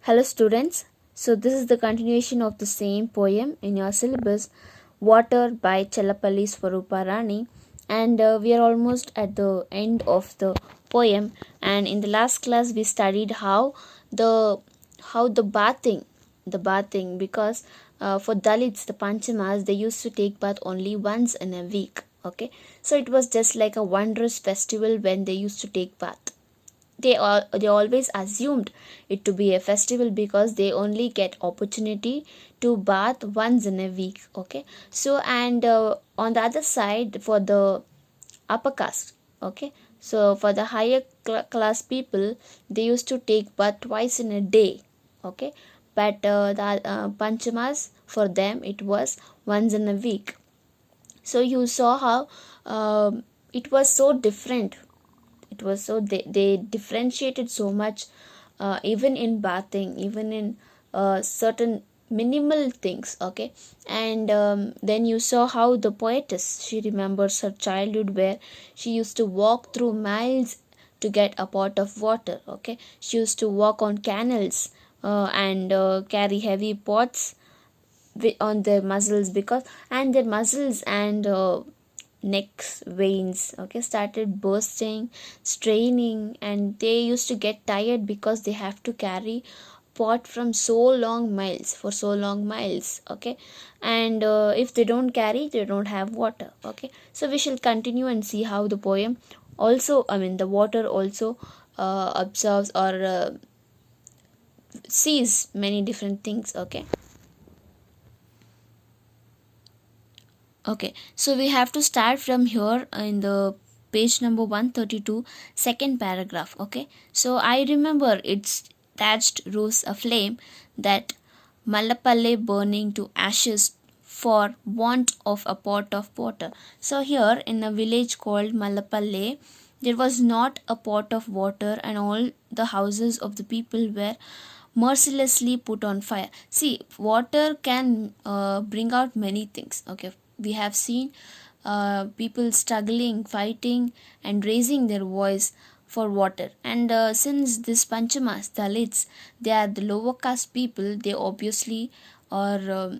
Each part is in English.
Hello students, so this is the continuation of the same poem in your syllabus, Water by Chellapalli Swaruparani, and we are almost at the end of the poem. And in the last class we studied the how the bathing because for Dalits, the Panchamas, they used to take bath only once in a week. Okay, so it was just like a wondrous festival when they used to take bath. They always assumed it to be a festival because they only get opportunity to bath once in a week. Okay, so and on the other side, for the upper caste, okay, so for the higher class people, they used to take bath twice in a day. Okay, but the panchamas, for them it was once in a week. So you saw how it was so different. It was so they differentiated so much, even in bathing, even in certain minimal things. Okay, and then you saw how the poetess, she remembers her childhood where she used to walk through miles to get a pot of water. Okay, she used to walk on canals and carry heavy pots on their muscles, because and their muscles and necks veins, okay, started bursting, straining, and they used to get tired because they have to carry pot from so long miles for so long miles. Okay, and if they don't carry, they don't have water. Okay, so we shall continue and see how the poem also, I mean the water also observes or sees many different things. Okay. Okay, so we have to start from here in the page number 132, second paragraph. Okay, so I remember its thatched roofs aflame, that Malapalle burning to ashes for want of a pot of water. So here in a village called Malapalle, there was not a pot of water, and all the houses of the people were mercilessly put on fire. See, water can bring out many things. Okay, we have seen people struggling, fighting, and raising their voice for water. And since this Panchamas, Dalits, they are the lower caste people, they obviously are.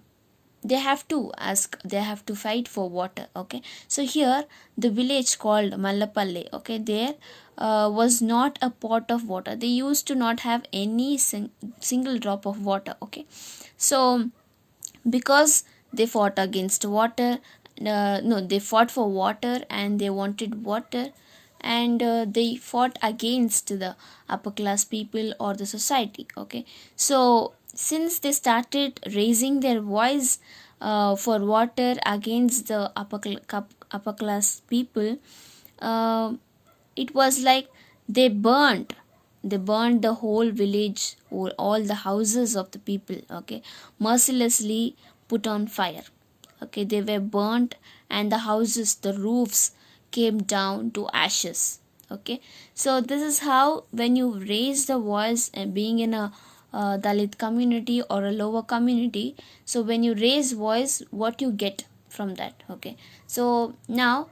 They have to ask, they have to fight for water. Okay, so here the village called Malapalle, okay, there was not a pot of water. They used to not have any single drop of water. Okay, so because they fought against water, no, they fought for water and they wanted water, and they fought against the upper class people or the society. Okay, so since they started raising their voice for water against the upper class people, uh, it was like they burned the whole village, or all the houses of the people. Okay, mercilessly put on fire. Okay, they were burnt, and the houses, the roofs came down to ashes. Okay, so this is how, when you raise the voice, and being in a Dalit community or a lower community, so when you raise voice, what you get from that. Okay, so now,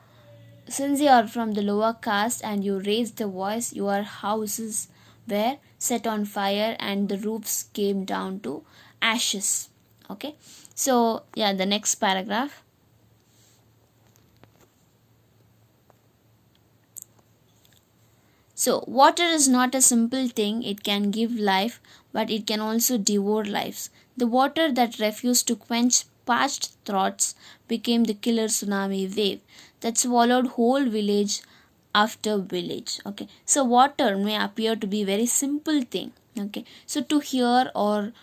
since you are from the lower caste and you raised the voice, your houses were set on fire and the roofs came down to ashes. Okay, so yeah, the next paragraph. So, water is not a simple thing, it can give life, but it can also devour lives. The water that refused to quench parched throats became the killer tsunami wave that swallowed whole village after village. Okay, so water may appear to be very simple thing. Okay, so to hear or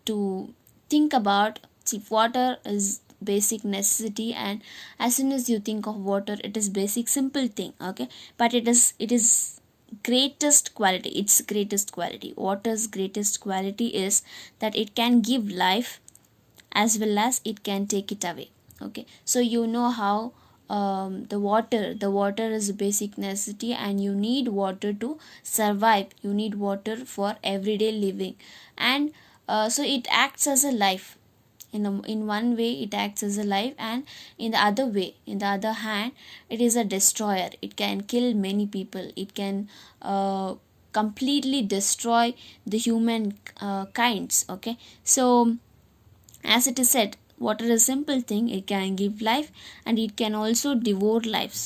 to think about, see, water is basic necessity, and as soon as you think of water, it is basic simple thing. Okay, but it is greatest quality, its greatest quality, water's greatest quality is that it can give life as well as it can take it away. Okay, so you know how the water is a basic necessity, and you need water to survive, you need water for everyday living. And so it acts as a life. In one way it acts as a life, and in the other way, in the other hand, it is a destroyer. It can kill many people, it can completely destroy the human kinds. Okay, so as it is said, water is a simple thing. It can give life and it can also devour lives.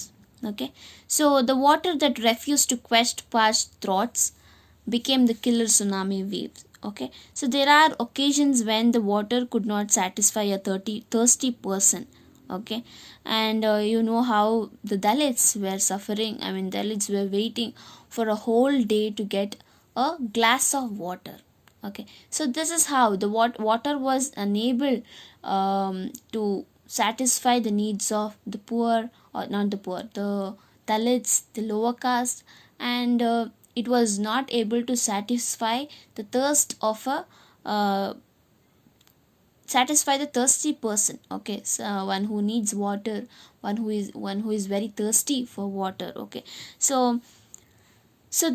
Okay, so the water that refused to quench parched throats became the killer tsunami waves. Okay, so there are occasions when the water could not satisfy a thirsty person. Okay, and you know how the Dalits were suffering. I mean, Dalits were waiting for a whole day to get a glass of water. Okay, so this is how the water was unable to satisfy the needs of the poor, or not the poor, the Dalits, the lower caste, and it was not able to satisfy the thirst of a satisfy the thirsty person. Okay, so one who needs water, one who is very thirsty for water. Okay, so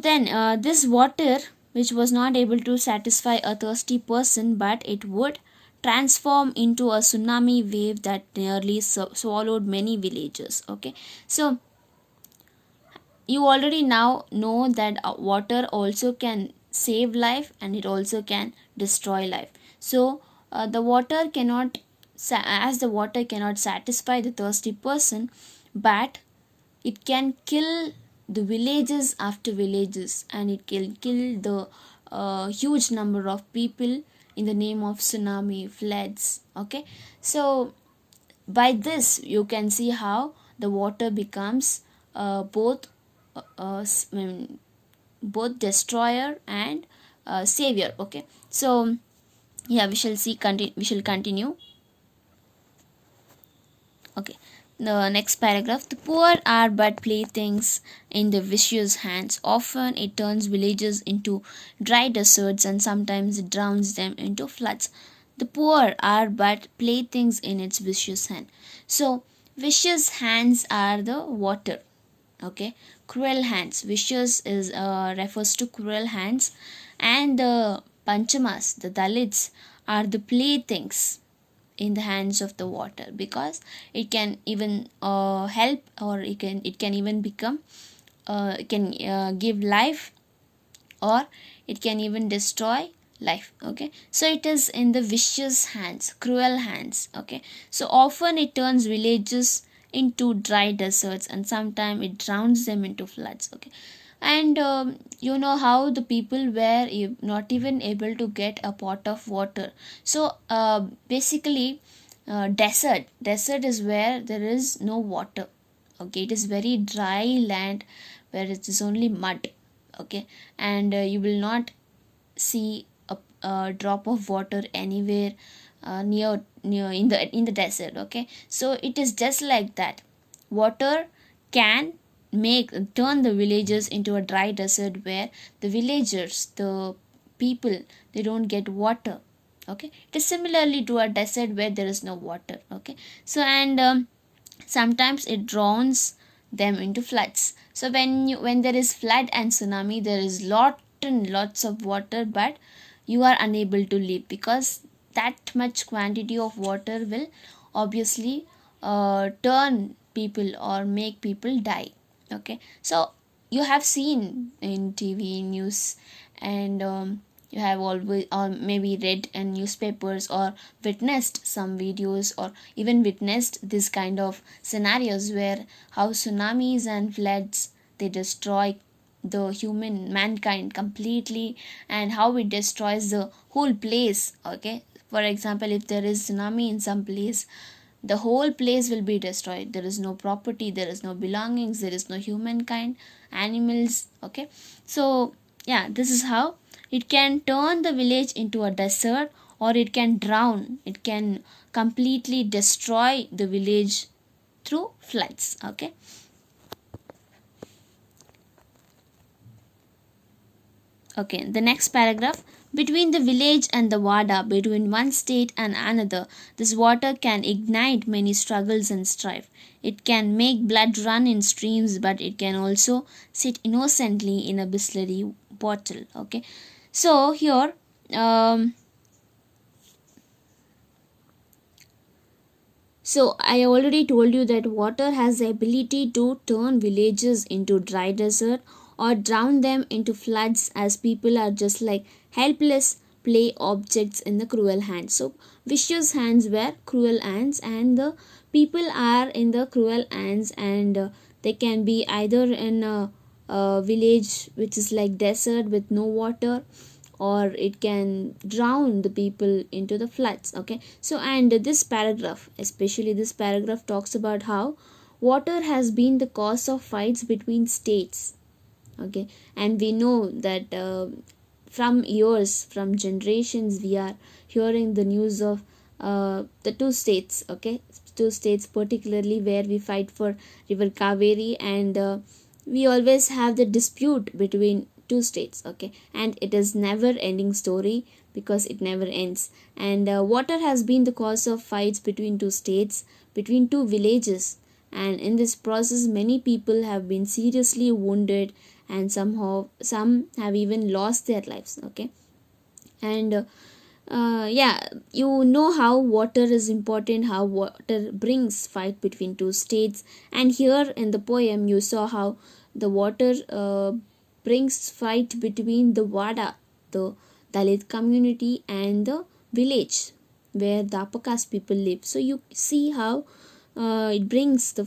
then this water, which was not able to satisfy a thirsty person, but it would transform into a tsunami wave that nearly swallowed many villages. Okay, so you already now know that water also can save life and it also can destroy life. So the water cannot as the water cannot satisfy the thirsty person, but it can kill the villages after villages, and it can kill the huge number of people in the name of tsunami floods. Okay, so by this you can see how the water becomes both I mean, both destroyer and savior. Okay, so yeah, we shall continue. Okay, the next paragraph. The poor are but playthings in the vicious hands. Often it turns villages into dry deserts and sometimes it drowns them into floods. The poor are but playthings in its vicious hand. So, vicious hands are the water. Okay, cruel hands. Vicious is refers to cruel hands, and the panchamas, the Dalits, are the playthings in the hands of the water, because it can even help, or it can even become it can give life, or it can even destroy life. Okay, so it is in the vicious hands, cruel hands. Okay, so often it turns villages into dry deserts and sometimes it drowns them into floods. Okay, and you know how the people were not even able to get a pot of water. So basically, desert is where there is no water. Okay, it is very dry land where it is only mud. Okay, and you will not see a drop of water anywhere near in the desert. Okay, so it is just like that. Water can make turn the villages into a dry desert where the villagers, the people, they don't get water. Okay, it is similarly to a desert where there is no water. Okay, so and sometimes it drowns them into floods. So when there is flood and tsunami, there is lot and lots of water, but you are unable to live, because that much quantity of water will obviously turn people or make people die. Okay, so you have seen in TV news, and you have always or maybe read in newspapers or witnessed some videos, or even witnessed this kind of scenarios where how tsunamis and floods, they destroy the human mankind completely, and how it destroys the whole place. Okay, for example, if there is tsunami in some place, the whole place will be destroyed. There is no property, there is no belongings, there is no humankind, animals. Okay, so yeah, this is how it can turn the village into a desert, or it can drown, it can completely destroy the village through floods. Okay, okay, the next paragraph. Between the village and the Wada, between one state and another, this water can ignite many struggles and strife. It can make blood run in streams, but it can also sit innocently in a Bisleri bottle. Okay, so here, um, so I already told you that water has the ability to turn villages into dry desert, or drown them into floods, as people are just like helpless play objects in the cruel hands. So vicious hands were cruel hands, and the people are in the cruel hands, and they can be either in a village which is like desert with no water, or it can drown the people into the floods. Okay, so and this paragraph, especially this paragraph, talks about how water has been the cause of fights between states. Okay, and we know that from years, from generations, we are hearing the news of the two states. Okay, two states particularly where we fight for river Kaveri, and we always have the dispute between two states. Okay, and it is never ending story because it never ends. And water has been the cause of fights between two states, between two villages, and in this process many people have been seriously wounded, and somehow some have even lost their lives. Okay, and yeah, you know how water is important, how water brings fight between two states. And here in the poem you saw how the water brings fight between the Wada, the Dalit community, and the village where the upper caste people live. So you see how it brings the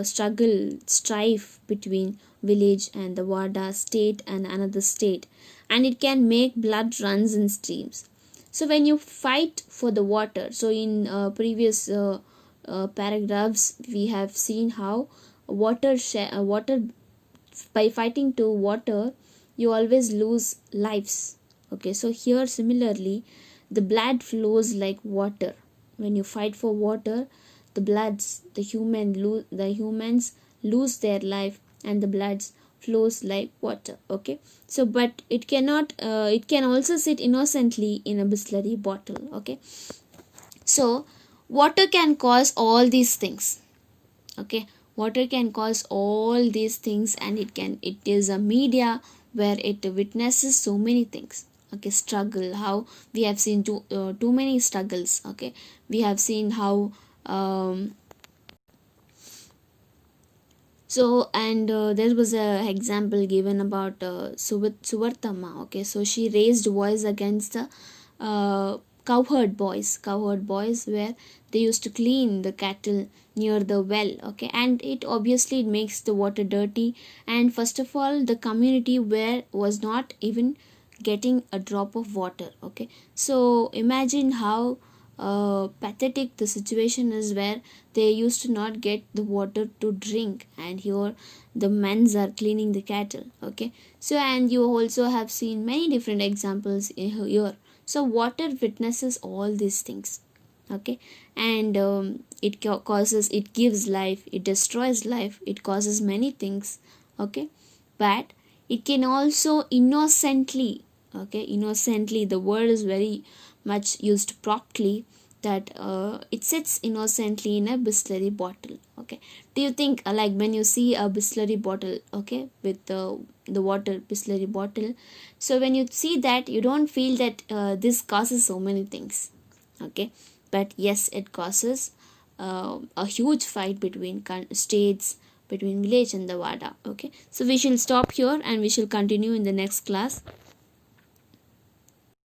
struggle, strife between village and the Wada, state and another state, and it can make blood runs in streams. So when you fight for the water, so in previous paragraphs we have seen how water, by fighting to water you always lose lives. Okay, so here similarly the blood flows like water. When you fight for water, the humans lose their life, and the bloods flows like water. Okay, so but it can also sit innocently in a Bisleri bottle. Okay, so water can cause all these things. Okay, water can cause all these things, and it is a media where it witnesses so many things. Okay, struggle, how we have seen too many struggles. Okay, we have seen how so and there was a example given about Suvartama. Okay, so she raised voice against the cowherd boys where they used to clean the cattle near the well. Okay, and it obviously it makes the water dirty, and first of all the community where was not even getting a drop of water. Okay, so imagine how pathetic the situation is, where they used to not get the water to drink, and here the men's are cleaning the cattle. Okay, so and you also have seen many different examples here. So water witnesses all these things. Okay, and it causes, it gives life, it destroys life, it causes many things. Okay, but it can also innocently, okay, innocently, the word is very much used properly, that it sits innocently in a Bisleri bottle. Okay, do you think like when you see a Bisleri bottle, okay, with the water Bisleri bottle, so when you see that you don't feel that this causes so many things. Okay, but yes, it causes a huge fight between states, between village and the Wada. Okay, so we shall stop here and we shall continue in the next class.